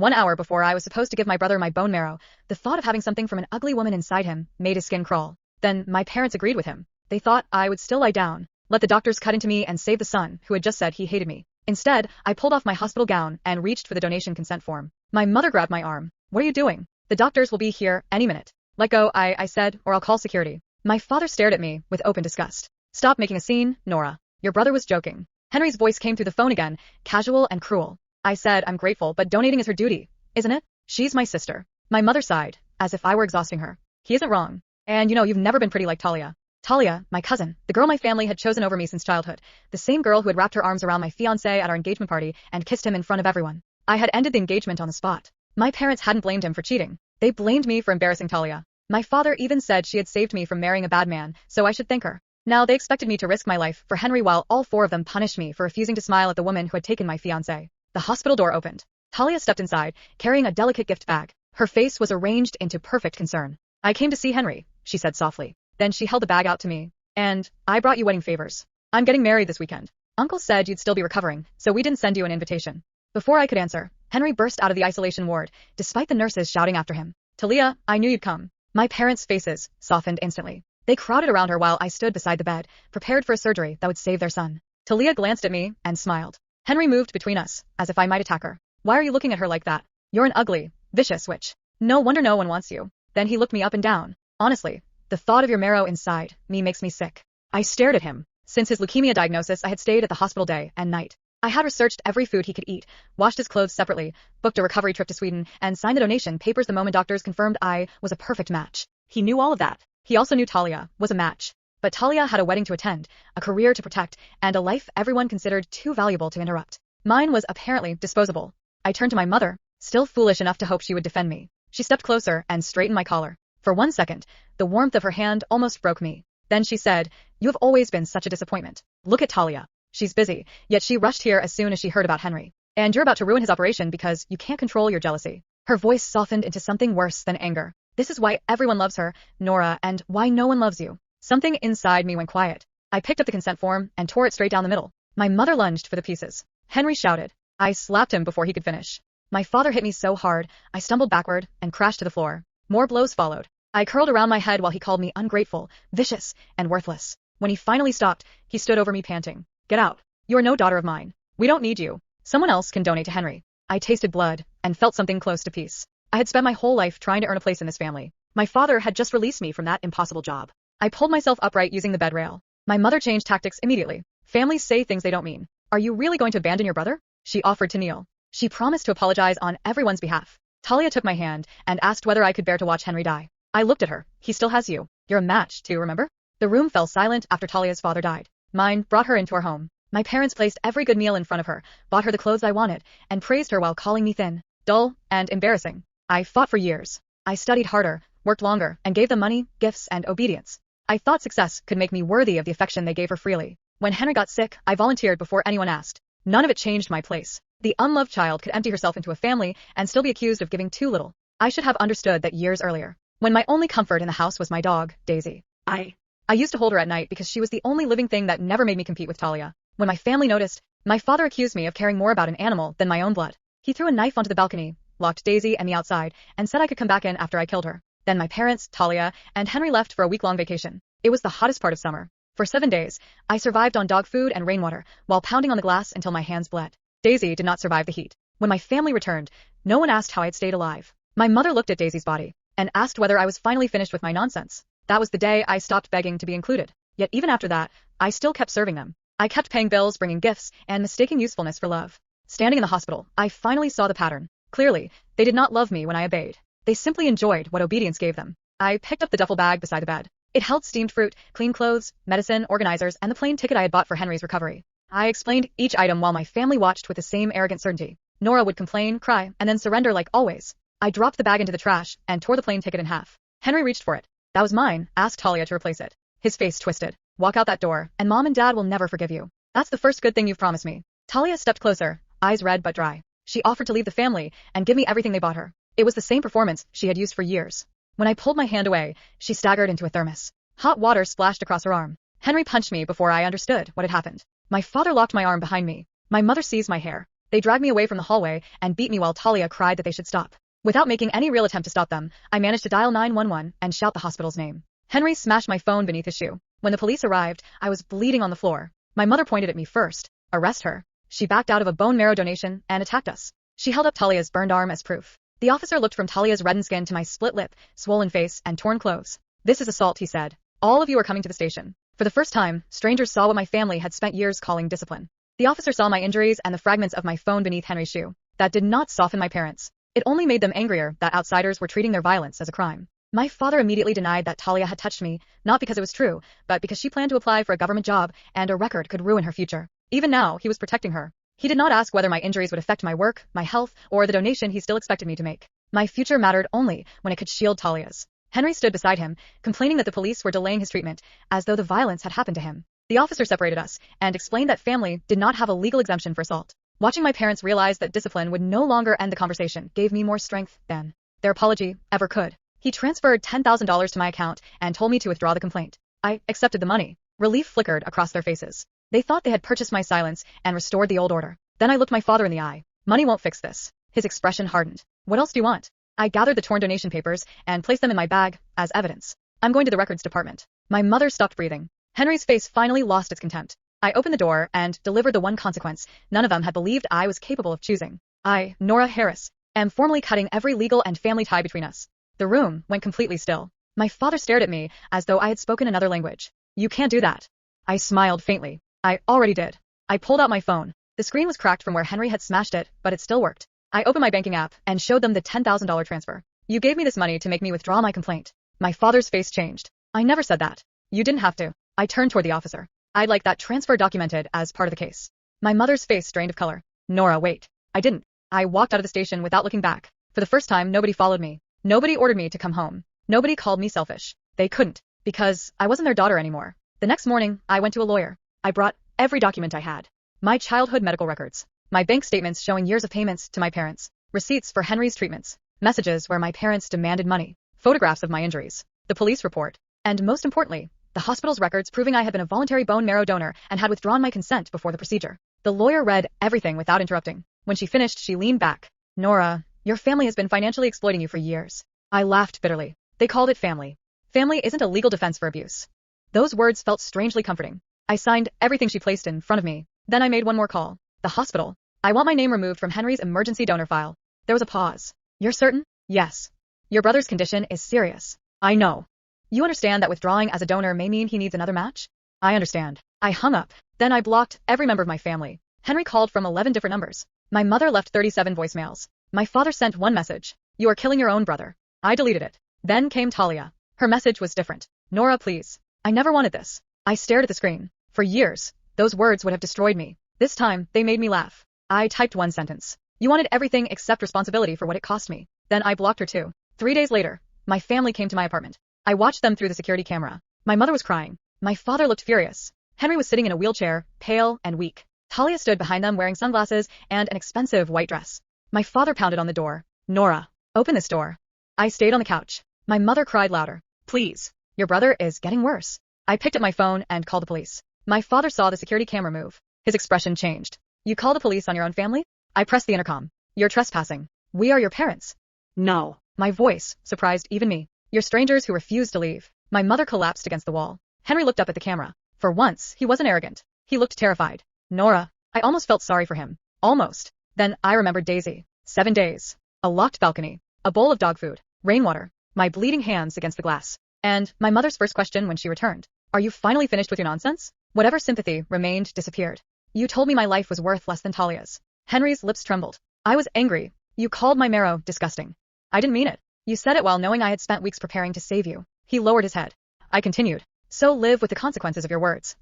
1 hour before I was supposed to give my brother my bone marrow, the thought of having something from an ugly woman inside him made his skin crawl. Then my parents agreed with him. They thought I would still lie down, let the doctors cut into me and save the son who had just said he hated me. Instead, I pulled off my hospital gown and reached for the donation consent form. My mother grabbed my arm. "What are you doing? The doctors will be here any minute." "Let go," I said, "or I'll call security." My father stared at me with open disgust. "Stop making a scene, Nora. Your brother was joking." Henry's voice came through the phone again, casual and cruel. I said, "I'm grateful, but donating is her duty, isn't it? She's my sister." My mother sighed, as if I were exhausting her. "He isn't wrong. And you've never been pretty like Talia." Talia, my cousin, the girl my family had chosen over me since childhood, the same girl who had wrapped her arms around my fiancé at our engagement party and kissed him in front of everyone. I had ended the engagement on the spot. My parents hadn't blamed him for cheating. They blamed me for embarrassing Talia. My father even said she had saved me from marrying a bad man, so I should thank her. Now they expected me to risk my life for Henry while all 4 of them punished me for refusing to smile at the woman who had taken my fiancé. The hospital door opened. Talia stepped inside, carrying a delicate gift bag. Her face was arranged into perfect concern. "I came to see Henry," she said softly. Then she held the bag out to me. "And I brought you wedding favors. I'm getting married this weekend. Uncle said you'd still be recovering, so we didn't send you an invitation." Before I could answer, Henry burst out of the isolation ward, despite the nurses shouting after him. "Talia, I knew you'd come." My parents' faces softened instantly. They crowded around her while I stood beside the bed, prepared for a surgery that would save their son. Talia glanced at me and smiled. Henry moved between us, as if I might attack her. "Why are you looking at her like that? You're an ugly, vicious witch. No wonder no one wants you." Then he looked me up and down. "Honestly, the thought of your marrow inside me makes me sick." I stared at him. Since his leukemia diagnosis, I had stayed at the hospital day and night. I had researched every food he could eat, washed his clothes separately, booked a recovery trip to Sweden, and signed the donation papers the moment doctors confirmed I was a perfect match. He knew all of that. He also knew Talia was a match. But Talia had a wedding to attend, a career to protect, and a life everyone considered too valuable to interrupt. Mine was apparently disposable. I turned to my mother, still foolish enough to hope she would defend me. She stepped closer and straightened my collar. For 1 second, the warmth of her hand almost broke me. Then she said, "You have always been such a disappointment. Look at Talia. She's busy, yet she rushed here as soon as she heard about Henry. And you're about to ruin his operation because you can't control your jealousy." Her voice softened into something worse than anger. "This is why everyone loves her, Nora, and why no one loves you." Something inside me went quiet. I picked up the consent form and tore it straight down the middle. My mother lunged for the pieces. Henry shouted. I slapped him before he could finish. My father hit me so hard, I stumbled backward and crashed to the floor. More blows followed. I curled around my head while he called me ungrateful, vicious, and worthless. When he finally stopped, he stood over me panting. "Get out. You are no daughter of mine. We don't need you. Someone else can donate to Henry." I tasted blood and felt something close to peace. I had spent my whole life trying to earn a place in this family. My father had just released me from that impossible job. I pulled myself upright using the bed rail. My mother changed tactics immediately. Families say things they don't mean. "Are you really going to abandon your brother?" She offered to kneel. She promised to apologize on everyone's behalf. Talia took my hand and asked whether I could bear to watch Henry die. I looked at her. "He still has you. You're a match, too, remember?" The room fell silent after Talia's father died. Mine brought her into our home. My parents placed every good meal in front of her, bought her the clothes I wanted, and praised her while calling me thin, dull, and embarrassing. I fought for years. I studied harder, worked longer, and gave them money, gifts, and obedience. I thought success could make me worthy of the affection they gave her freely. When Henry got sick, I volunteered before anyone asked. None of it changed my place. The unloved child could empty herself into a family and still be accused of giving too little. I should have understood that years earlier, when my only comfort in the house was my dog, Daisy. I used to hold her at night because she was the only living thing that never made me compete with Talia. When my family noticed, my father accused me of caring more about an animal than my own blood. He threw a knife onto the balcony, locked Daisy and me outside, and said I could come back in after I killed her. Then my parents, Talia, and Henry left for a week-long vacation. It was the hottest part of summer. For 7 days, I survived on dog food and rainwater, while pounding on the glass until my hands bled. Daisy did not survive the heat. When my family returned, no one asked how I had stayed alive. My mother looked at Daisy's body, and asked whether I was finally finished with my nonsense. That was the day I stopped begging to be included. Yet even after that, I still kept serving them. I kept paying bills, bringing gifts, and mistaking usefulness for love. Standing in the hospital, I finally saw the pattern. Clearly, they did not love me when I obeyed. They simply enjoyed what obedience gave them. I picked up the duffel bag beside the bed. It held steamed fruit, clean clothes, medicine, organizers, and the plane ticket I had bought for Henry's recovery. I explained each item while my family watched with the same arrogant certainty. Nora would complain, cry, and then surrender like always. I dropped the bag into the trash and tore the plane ticket in half. Henry reached for it. "That was mine," asked Talia to replace it. His face twisted. "Walk out that door, and Mom and Dad will never forgive you. That's the first good thing you've promised me." Talia stepped closer, eyes red but dry. She offered to leave the family and give me everything they bought her. It was the same performance she had used for years. When I pulled my hand away, she staggered into a thermos. Hot water splashed across her arm. Henry punched me before I understood what had happened. My father locked my arm behind me. My mother seized my hair. They dragged me away from the hallway and beat me while Talia cried that they should stop. Without making any real attempt to stop them, I managed to dial 911 and shout the hospital's name. Henry smashed my phone beneath his shoe. When the police arrived, I was bleeding on the floor. My mother pointed at me first. Arrest her. She backed out of a bone marrow donation and attacked us. She held up Talia's burned arm as proof. The officer looked from Talia's reddened skin to my split lip, swollen face, and torn clothes. This is assault, he said. All of you are coming to the station. For the first time, strangers saw what my family had spent years calling discipline. The officer saw my injuries and the fragments of my phone beneath Henry's shoe. That did not soften my parents. It only made them angrier that outsiders were treating their violence as a crime. My father immediately denied that Talia had touched me, not because it was true, but because she planned to apply for a government job and a record could ruin her future. Even now, he was protecting her. He did not ask whether my injuries would affect my work, my health, or the donation he still expected me to make. My future mattered only when it could shield Talia's. Henry stood beside him, complaining that the police were delaying his treatment, as though the violence had happened to him. The officer separated us and explained that family did not have a legal exemption for assault. Watching my parents realize that discipline would no longer end the conversation gave me more strength than their apology ever could. He transferred $10,000 to my account and told me to withdraw the complaint. I accepted the money. Relief flickered across their faces. They thought they had purchased my silence and restored the old order. Then I looked my father in the eye. Money won't fix this. His expression hardened. What else do you want? I gathered the torn donation papers and placed them in my bag as evidence. I'm going to the records department. My mother stopped breathing. Henry's face finally lost its contempt. I opened the door and delivered the one consequence none of them had believed I was capable of choosing. I, Nora Harris, am formally cutting every legal and family tie between us. The room went completely still. My father stared at me as though I had spoken another language. You can't do that. I smiled faintly. I already did. I pulled out my phone. The screen was cracked from where Henry had smashed it, but it still worked. I opened my banking app and showed them the $10,000 transfer. You gave me this money to make me withdraw my complaint. My father's face changed. I never said that. You didn't have to. I turned toward the officer. I'd like that transfer documented as part of the case. My mother's face strained of color. Nora, wait. I didn't. I walked out of the station without looking back. For the first time, nobody followed me. Nobody ordered me to come home. Nobody called me selfish. They couldn't, because I wasn't their daughter anymore. The next morning, I went to a lawyer. I brought every document I had. My childhood medical records. My bank statements showing years of payments to my parents. Receipts for Henry's treatments. Messages where my parents demanded money. Photographs of my injuries. The police report. And most importantly, the hospital's records proving I had been a voluntary bone marrow donor and had withdrawn my consent before the procedure. The lawyer read everything without interrupting. When she finished, she leaned back. Nora, your family has been financially exploiting you for years. I laughed bitterly. They called it family. Family isn't a legal defense for abuse. Those words felt strangely comforting. I signed everything she placed in front of me. Then I made one more call. The hospital. I want my name removed from Henry's emergency donor file. There was a pause. You're certain? Yes. Your brother's condition is serious. I know. You understand that withdrawing as a donor may mean he needs another match? I understand. I hung up. Then I blocked every member of my family. Henry called from 11 different numbers. My mother left 37 voicemails. My father sent one message. You are killing your own brother. I deleted it. Then came Talia. Her message was different. Nora, please. I never wanted this. I stared at the screen. For years, those words would have destroyed me. This time, they made me laugh. I typed one sentence. You wanted everything except responsibility for what it cost me. Then I blocked her too. 3 days later, my family came to my apartment. I watched them through the security camera. My mother was crying. My father looked furious. Henry was sitting in a wheelchair, pale and weak. Talia stood behind them wearing sunglasses and an expensive white dress. My father pounded on the door. Nora, open this door. I stayed on the couch. My mother cried louder. Please. Your brother is getting worse. I picked up my phone and called the police. My father saw the security camera move. His expression changed. You call the police on your own family? I pressed the intercom. You're trespassing. We are your parents. No. My voice surprised even me. You're strangers who refuse to leave. My mother collapsed against the wall. Henry looked up at the camera. For once, he wasn't arrogant. He looked terrified. Nora. I almost felt sorry for him. Almost. Then I remembered Daisy. 7 days. A locked balcony. A bowl of dog food. Rainwater. My bleeding hands against the glass. And my mother's first question when she returned. Are you finally finished with your nonsense? Whatever sympathy remained disappeared. You told me my life was worth less than Talia's. Henry's lips trembled. I was angry. You called my marrow disgusting. I didn't mean it. You said it while knowing I had spent weeks preparing to save you. He lowered his head. I continued. So live with the consequences of your words.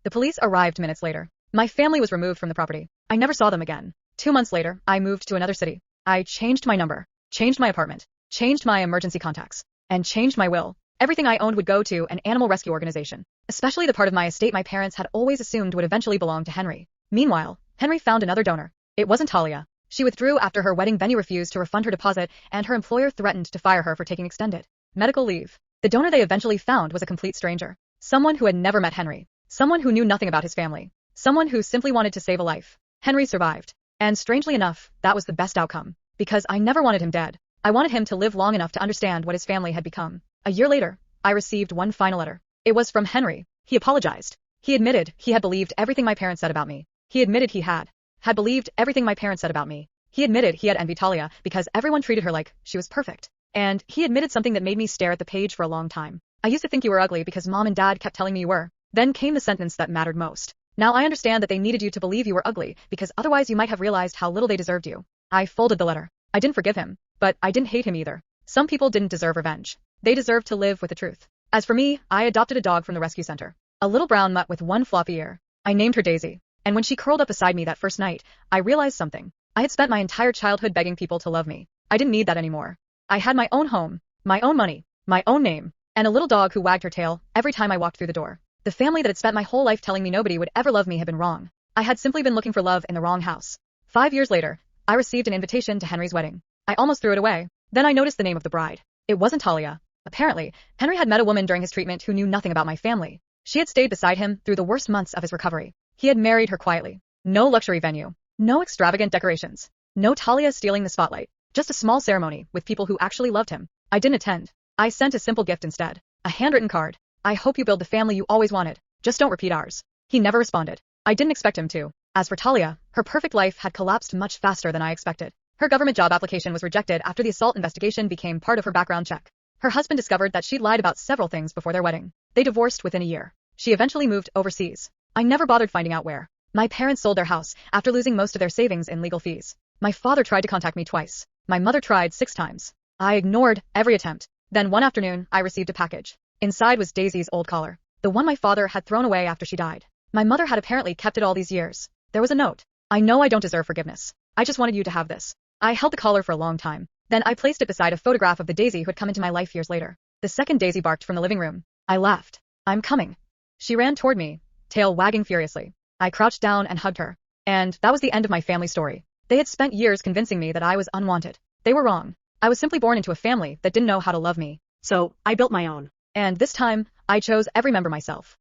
The police arrived minutes later. My family was removed from the property. I never saw them again. 2 months later, I moved to another city. I changed my number, changed my apartment, changed my emergency contacts, and changed my will. Everything I owned would go to an animal rescue organization, especially the part of my estate my parents had always assumed would eventually belong to Henry. Meanwhile, Henry found another donor. It wasn't Talia. She withdrew after her wedding venue refused to refund her deposit, and her employer threatened to fire her for taking extended medical leave. The donor they eventually found was a complete stranger. Someone who had never met Henry. Someone who knew nothing about his family. Someone who simply wanted to save a life. Henry survived. And strangely enough, that was the best outcome. Because I never wanted him dead. I wanted him to live long enough to understand what his family had become. A year later, I received one final letter. It was from Henry. He apologized. He admitted he had believed everything my parents said about me. He admitted he had believed everything my parents said about me. He admitted he had envied Talia because everyone treated her like she was perfect. And he admitted something that made me stare at the page for a long time. I used to think you were ugly because mom and dad kept telling me you were. Then came the sentence that mattered most. Now I understand that they needed you to believe you were ugly because otherwise you might have realized how little they deserved you. I folded the letter. I didn't forgive him, but I didn't hate him either. Some people didn't deserve revenge. They deserved to live with the truth. As for me, I adopted a dog from the rescue center. A little brown mutt with one floppy ear. I named her Daisy. And when she curled up beside me that first night, I realized something. I had spent my entire childhood begging people to love me. I didn't need that anymore. I had my own home, my own money, my own name, and a little dog who wagged her tail every time I walked through the door. The family that had spent my whole life telling me nobody would ever love me had been wrong. I had simply been looking for love in the wrong house. 5 years later, I received an invitation to Henry's wedding. I almost threw it away. Then I noticed the name of the bride. It wasn't Talia. Apparently, Henry had met a woman during his treatment who knew nothing about my family. She had stayed beside him through the worst months of his recovery. He had married her quietly. No luxury venue. No extravagant decorations. No Talia stealing the spotlight. Just a small ceremony with people who actually loved him. I didn't attend. I sent a simple gift instead. A handwritten card. I hope you build the family you always wanted. Just don't repeat ours. He never responded. I didn't expect him to. As for Talia, her perfect life had collapsed much faster than I expected. Her government job application was rejected after the assault investigation became part of her background check. Her husband discovered that she'd lied about several things before their wedding. They divorced within a year. She eventually moved overseas. I never bothered finding out where. My parents sold their house after losing most of their savings in legal fees. My father tried to contact me twice. My mother tried 6 times. I ignored every attempt. Then one afternoon, I received a package. Inside was Daisy's old collar. The one my father had thrown away after she died. My mother had apparently kept it all these years. There was a note. I know I don't deserve forgiveness. I just wanted you to have this. I held the collar for a long time. Then I placed it beside a photograph of the Daisy who had come into my life years later. The second Daisy barked from the living room. I laughed. I'm coming. She ran toward me, tail wagging furiously. I crouched down and hugged her. And that was the end of my family story. They had spent years convincing me that I was unwanted. They were wrong. I was simply born into a family that didn't know how to love me. So, I built my own. And this time, I chose every member myself.